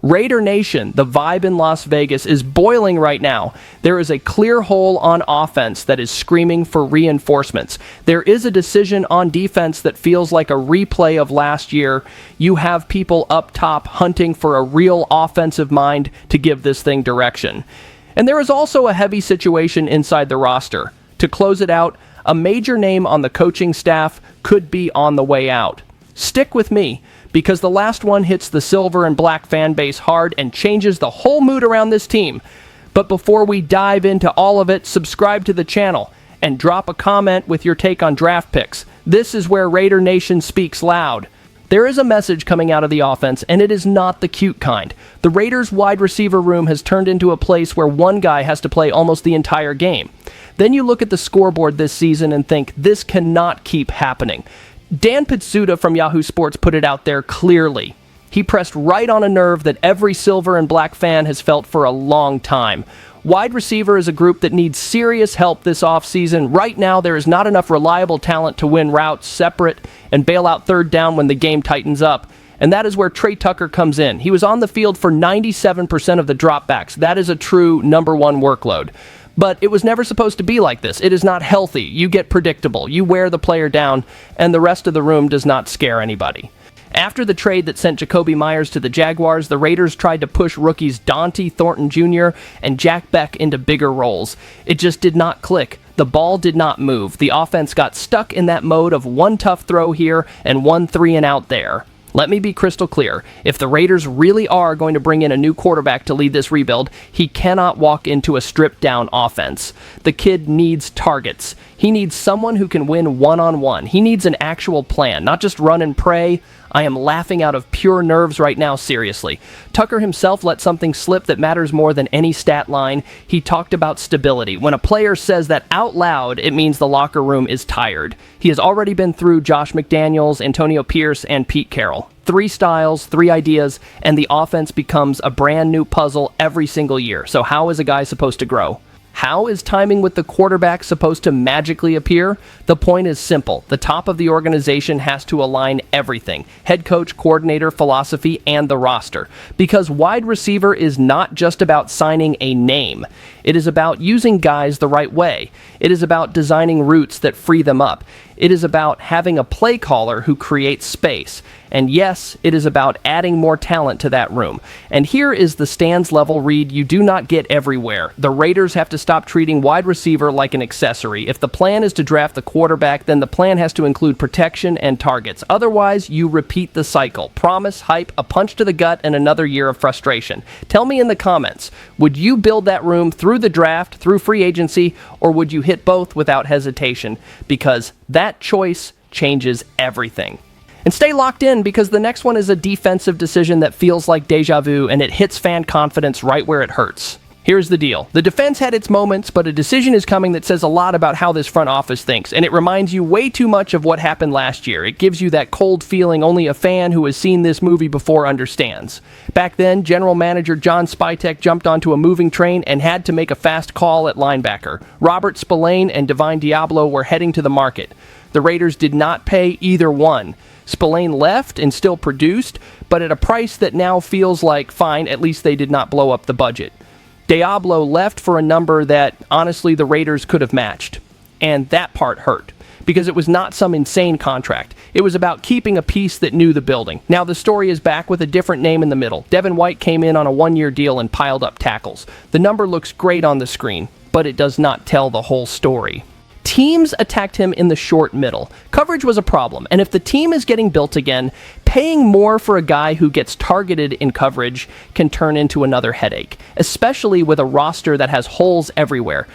Raider Nation, the vibe in Las Vegas is boiling right now. There is a clear hole on offense that is screaming for reinforcements. There is a decision on defense that feels like a replay of last year. You have people up top hunting for a real offensive mind to give this thing direction. And there is also a heavy situation inside the roster. To close it out, a major name on the coaching staff could be on the way out. Stick with me, because the last one hits the silver and black fan base hard and changes the whole mood around this team. But before we dive into all of it, subscribe to the channel and drop a comment with your take on draft picks. This is where Raider Nation speaks loud. There is a message coming out of the offense, and it is not the cute kind. The Raiders' wide receiver room has turned into a place where one guy has to play almost the entire game. Then you look at the scoreboard this season and think, this cannot keep happening. Dan Pizzuta from Yahoo Sports put it out there clearly. He pressed right on a nerve that every silver and black fan has felt for a long time. Wide receiver is a group that needs serious help this offseason. Right now, there is not enough reliable talent to win routes separate and bail out third down when the game tightens up. And that is where Trey Tucker comes in. He was on the field for 97% of the dropbacks. That is a true number one workload. But it was never supposed to be like this. It is not healthy. You get predictable. You wear the player down, and the rest of the room does not scare anybody. After the trade that sent Jacoby Myers to the Jaguars, the Raiders tried to push rookies Dante Thornton Jr. and Jack Beck into bigger roles. It just did not click. The ball did not move. The offense got stuck in that mode of one tough throw here and one 3-and-out there. Let me be crystal clear. If the Raiders really are going to bring in a new quarterback to lead this rebuild, he cannot walk into a stripped-down offense. The kid needs targets. He needs someone who can win one-on-one. He needs an actual plan, not just run and pray. I am laughing out of pure nerves right now, seriously. Tucker himself let something slip that matters more than any stat line. He talked about stability. When a player says that out loud, it means the locker room is tired. He has already been through Josh McDaniels, Antonio Pierce, and Pete Carroll. 3 styles, 3 ideas, and the offense becomes a brand new puzzle every single year. So how is a guy supposed to grow? How is timing with the quarterback supposed to magically appear? The point is simple. The top of the organization has to align everything: head coach, coordinator, philosophy, and the roster. Because wide receiver is not just about signing a name. It is about using guys the right way. It is about designing routes that free them up. It is about having a play caller who creates space. And yes, it is about adding more talent to that room. And here is the stands level read you do not get everywhere. The Raiders have to stop treating wide receiver like an accessory. If the plan is to draft the quarterback, then the plan has to include protection and targets. Otherwise, you repeat the cycle. Promise, hype, a punch to the gut, and another year of frustration. Tell me in the comments, would you build that room through the draft, through free agency, or would you hit both without hesitation? Because that choice changes everything. And stay locked in, because the next one is a defensive decision that feels like deja vu, and it hits fan confidence right where it hurts. Here's the deal. The defense had its moments, but a decision is coming that says a lot about how this front office thinks, and it reminds you way too much of what happened last year. It gives you that cold feeling only a fan who has seen this movie before understands. Back then, general manager John Spytek jumped onto a moving train and had to make a fast call at linebacker. Robert Spillane and Divine Diablo were heading to the market. The Raiders did not pay either one. Spillane left and still produced, but at a price that now feels like, fine, at least they did not blow up the budget. Diablo left for a number that, honestly, the Raiders could have matched. And that part hurt, because it was not some insane contract. It was about keeping a piece that knew the building. Now the story is back with a different name in the middle. Devin White came in on a 1-year deal and piled up tackles. The number looks great on the screen, but it does not tell the whole story. Teams attacked him in the short middle. Coverage was a problem, and if the team is getting built again, paying more for a guy who gets targeted in coverage can turn into another headache, especially with a roster that has holes everywhere.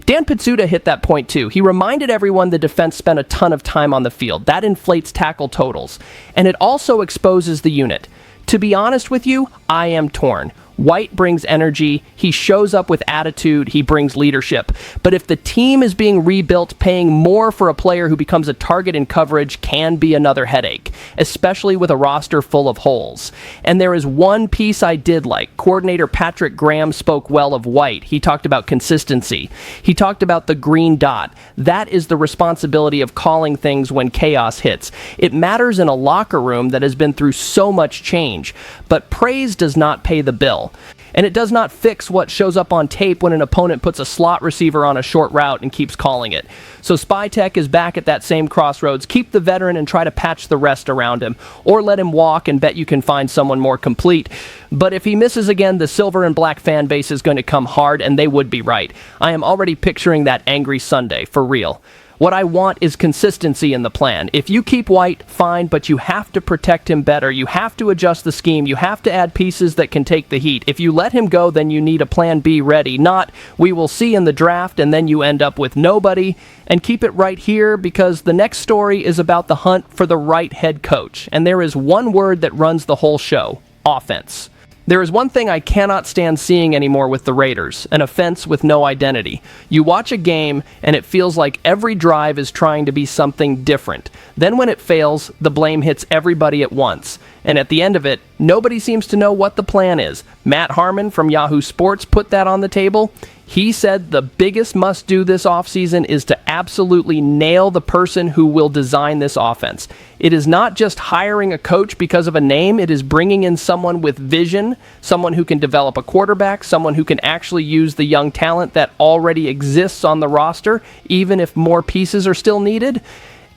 Dan Pizzuta hit that point too. He reminded everyone the defense spent a ton of time on the field. That inflates tackle totals, and it also exposes the unit. To be honest with you, I am torn. White brings energy, he shows up with attitude, he brings leadership. But if the team is being rebuilt, paying more for a player who becomes a target in coverage can be another headache, especially with a roster full of holes. And there is one piece I did like. Coordinator Patrick Graham spoke well of White. He talked about consistency. He talked about the green dot. That is the responsibility of calling things when chaos hits. It matters in a locker room that has been through so much change, but praise does not pay the bill. And it does not fix what shows up on tape when an opponent puts a slot receiver on a short route and keeps calling it. So Spytek is back at that same crossroads. Keep the veteran and try to patch the rest around him. Or let him walk and bet you can find someone more complete. But if he misses again, the silver and black fan base is going to come hard, and they would be right. I am already picturing that angry Sunday, for real. What I want is consistency in the plan. If you keep White, fine, but you have to protect him better. You have to adjust the scheme. You have to add pieces that can take the heat. If you let him go, then you need a plan B ready. Not, we will see in the draft, and then you end up with nobody. And keep it right here, because the next story is about the hunt for the right head coach. And there is one word that runs the whole show: offense. There is one thing I cannot stand seeing anymore with the Raiders: an offense with no identity. You watch a game, and it feels like every drive is trying to be something different. Then when it fails, the blame hits everybody at once. And at the end of it, nobody seems to know what the plan is. Matt Harmon from Yahoo Sports put that on the table. He said the biggest must-do this offseason is to absolutely nail the person who will design this offense. It is not just hiring a coach because of a name. It is bringing in someone with vision, someone who can develop a quarterback, someone who can actually use the young talent that already exists on the roster, even if more pieces are still needed.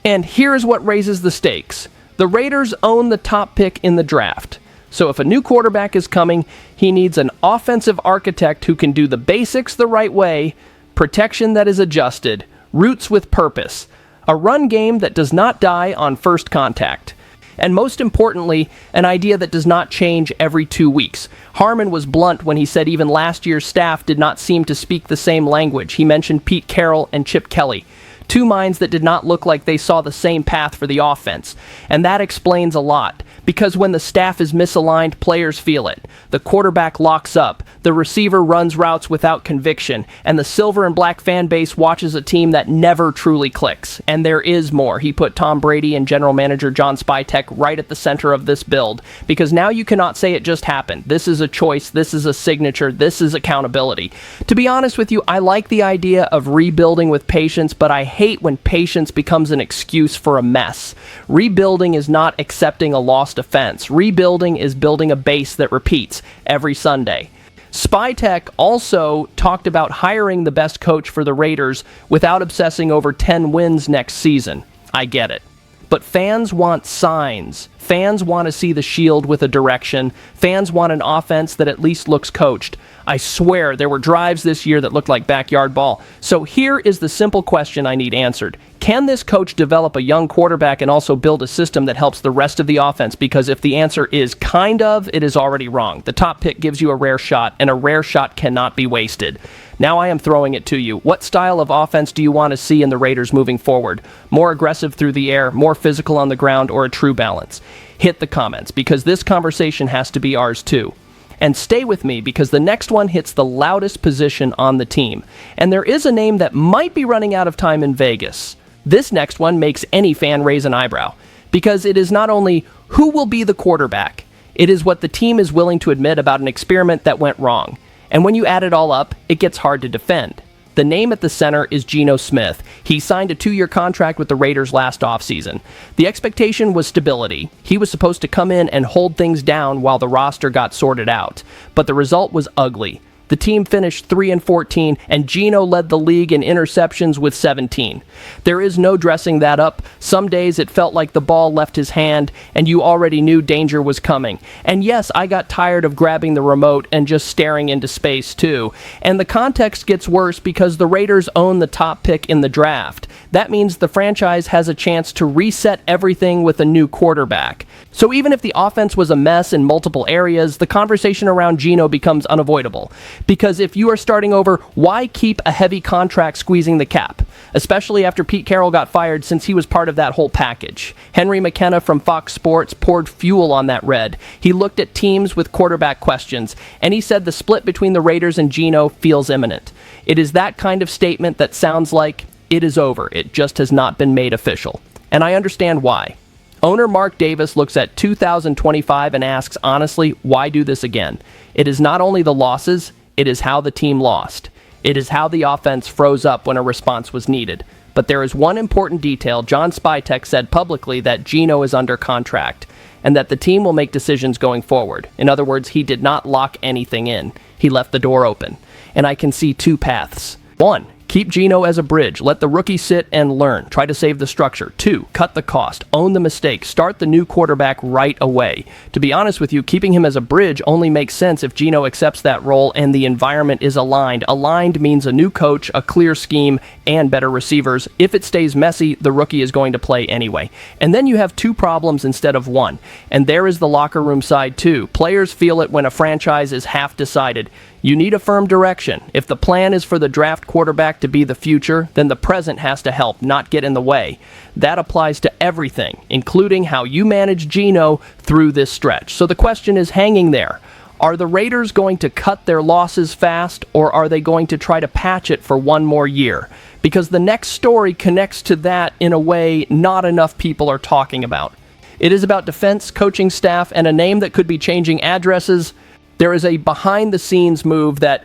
And here's what raises the stakes. The Raiders own the top pick in the draft. So if a new quarterback is coming, he needs an offensive architect who can do the basics the right way, protection that is adjusted, roots with purpose, a run game that does not die on first contact, and most importantly, an idea that does not change every 2 weeks. Harmon was blunt when he said even last year's staff did not seem to speak the same language. He mentioned Pete Carroll and Chip Kelly, two minds that did not look like they saw the same path for the offense. And that explains a lot, because when the staff is misaligned, players feel it. The quarterback locks up, the receiver runs routes without conviction, and the silver and black fan base watches a team that never truly clicks. And there is more. He put Tom Brady and general manager John Spytek right at the center of this build, because now you cannot say it just happened. This is a choice, this is a signature, this is accountability. To be honest with you, I like the idea of rebuilding with patience, but I hate when patience becomes an excuse for a mess. Rebuilding is not accepting a lost offense. Rebuilding is building a base that repeats every Sunday. Spytek also talked about hiring the best coach for the Raiders without obsessing over 10 wins next season. I get it. But fans want signs. Fans want to see the shield with a direction. Fans want an offense that at least looks coached. I swear there were drives this year that looked like backyard ball. So here is the simple question I need answered. Can this coach develop a young quarterback and also build a system that helps the rest of the offense? Because if the answer is kind of, it is already wrong. The top pick gives you a rare shot, and a rare shot cannot be wasted. Now I am throwing it to you. What style of offense do you want to see in the Raiders moving forward? More aggressive through the air, more physical on the ground, or a true balance? Hit the comments, because this conversation has to be ours too. And stay with me, because the next one hits the loudest position on the team. And there is a name that might be running out of time in Vegas. This next one makes any fan raise an eyebrow, because it is not only who will be the quarterback, it is what the team is willing to admit about an experiment that went wrong. And when you add it all up, it gets hard to defend. The name at the center is Geno Smith. He signed a 2-year contract with the Raiders last offseason. The expectation was stability. He was supposed to come in and hold things down while the roster got sorted out. But the result was ugly. The team finished 3-14, and Geno led the league in interceptions with 17. There is no dressing that up. Some days it felt like the ball left his hand, and you already knew danger was coming. And yes, I got tired of grabbing the remote and just staring into space too. And the context gets worse because the Raiders own the top pick in the draft. That means the franchise has a chance to reset everything with a new quarterback. So even if the offense was a mess in multiple areas, the conversation around Geno becomes unavoidable. Because if you are starting over, why keep a heavy contract squeezing the cap? Especially after Pete Carroll got fired, since he was part of that whole package. Henry McKenna from Fox Sports poured fuel on that red. He looked at teams with quarterback questions, and he said the split between the Raiders and Geno feels imminent. It is that kind of statement that sounds like it is over. It just has not been made official. And I understand why. Owner Mark Davis looks at 2025 and asks, honestly, why do this again? It is not only the losses, it is how the team lost. It is how the offense froze up when a response was needed. But there is one important detail. John Spytek said publicly that Geno is under contract and that the team will make decisions going forward. In other words, he did not lock anything in. He left the door open. And I can see two paths. One, keep Geno as a bridge. Let the rookie sit and learn. Try to save the structure. 2, cut the cost. Own the mistake. Start the new quarterback right away. To be honest with you, keeping him as a bridge only makes sense if Geno accepts that role and the environment is aligned. Aligned means a new coach, a clear scheme, and better receivers. If it stays messy, the rookie is going to play anyway. And then you have 2 problems instead of 1. And there is the locker room side too. Players feel it when a franchise is half decided. You need a firm direction. If the plan is for the draft quarterback to be the future, then the present has to help, not get in the way. That applies to everything, including how you manage Geno through this stretch. So the question is hanging there. Are the Raiders going to cut their losses fast, or are they going to try to patch it for one more year? Because the next story connects to that in a way not enough people are talking about. It is about defense, coaching staff, and a name that could be changing addresses. There is a behind-the-scenes move that,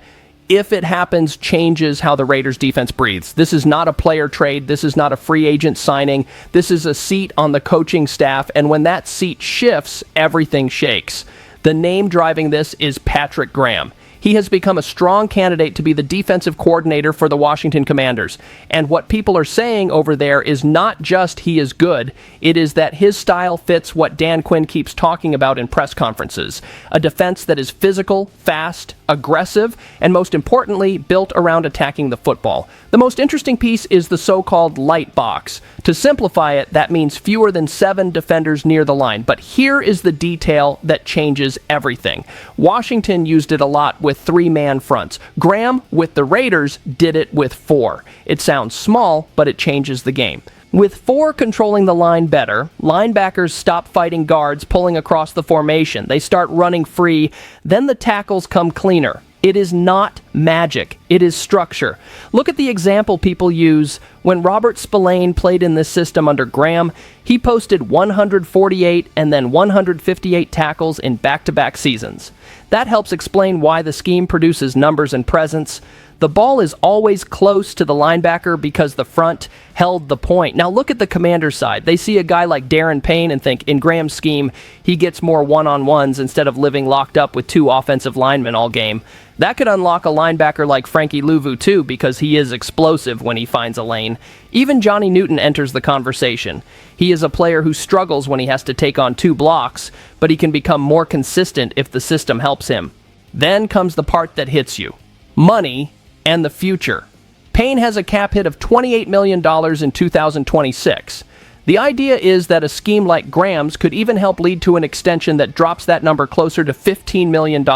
if it happens, changes how the Raiders defense breathes. This is not a player trade. This is not a free agent signing. This is a seat on the coaching staff, and when that seat shifts, everything shakes. The name driving this is Patrick Graham. He has become a strong candidate to be the defensive coordinator for the Washington Commanders. And what people are saying over there is not just he is good, it is that his style fits what Dan Quinn keeps talking about in press conferences. A defense that is physical, fast, aggressive, and most importantly, built around attacking the football. The most interesting piece is the so-called light box. To simplify it, that means fewer than 7 defenders near the line. But here is the detail that changes everything. Washington used it a lot with 3-man fronts. Graham, with the Raiders, did it with 4. It sounds small, but it changes the game. With 4 controlling the line better, linebackers stop fighting guards pulling across the formation. They start running free, then the tackles come cleaner. It is not magic. It is structure. Look at the example people use. When Robert Spillane played in this system under Graham, he posted 148 and then 158 tackles in back-to-back seasons. That helps explain why the scheme produces numbers and presence. The ball is always close to the linebacker because the front held the point. Now look at the Commanders side. They see a guy like Darren Payne and think, in Graham's scheme, he gets more one-on-ones instead of living locked up with 2 offensive linemen all game. That could unlock a linebacker like Frankie Louvu too, because he is explosive when he finds a lane. Even Johnny Newton enters the conversation. He is a player who struggles when he has to take on 2 blocks, but he can become more consistent if the system helps him. Then comes the part that hits you. Money and the future. Payne has a cap hit of $28 million in 2026. The idea is that a scheme like Graham's could even help lead to an extension that drops that number closer to $15 million.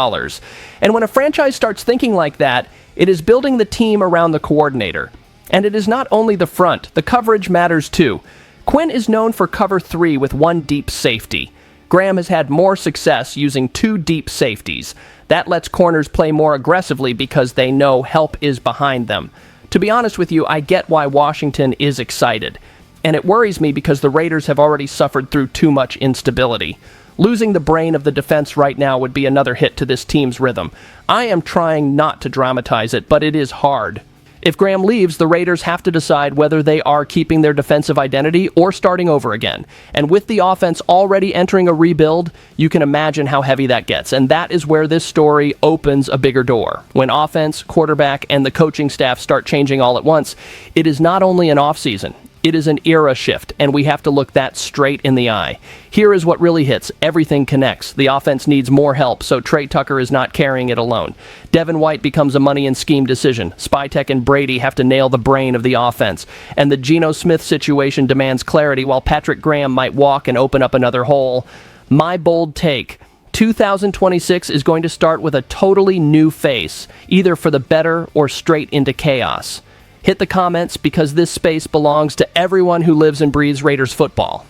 And when a franchise starts thinking like that, it is building the team around the coordinator. And it is not only the front, the coverage matters too. Quinn is known for cover 3 with 1 deep safety. Graham has had more success using 2 deep safeties. That lets corners play more aggressively because they know help is behind them. To be honest with you, I get why Washington is excited. And it worries me because the Raiders have already suffered through too much instability. Losing the brain of the defense right now would be another hit to this team's rhythm. I am trying not to dramatize it, but it is hard. If Graham leaves, the Raiders have to decide whether they are keeping their defensive identity or starting over again. And with the offense already entering a rebuild, you can imagine how heavy that gets. And that is where this story opens a bigger door. When offense, quarterback, and the coaching staff start changing all at once, it is not only an offseason. It is an era shift, and we have to look that straight in the eye. Here is what really hits. Everything connects. The offense needs more help, so Trey Tucker is not carrying it alone. Devin White becomes a money and scheme decision. Spytek and Brady have to nail the brain of the offense. And the Geno Smith situation demands clarity, while Patrick Graham might walk and open up another hole. My bold take: 2026 is going to start with a totally new face, either for the better or straight into chaos. Hit the comments because this space belongs to everyone who lives and breathes Raiders football.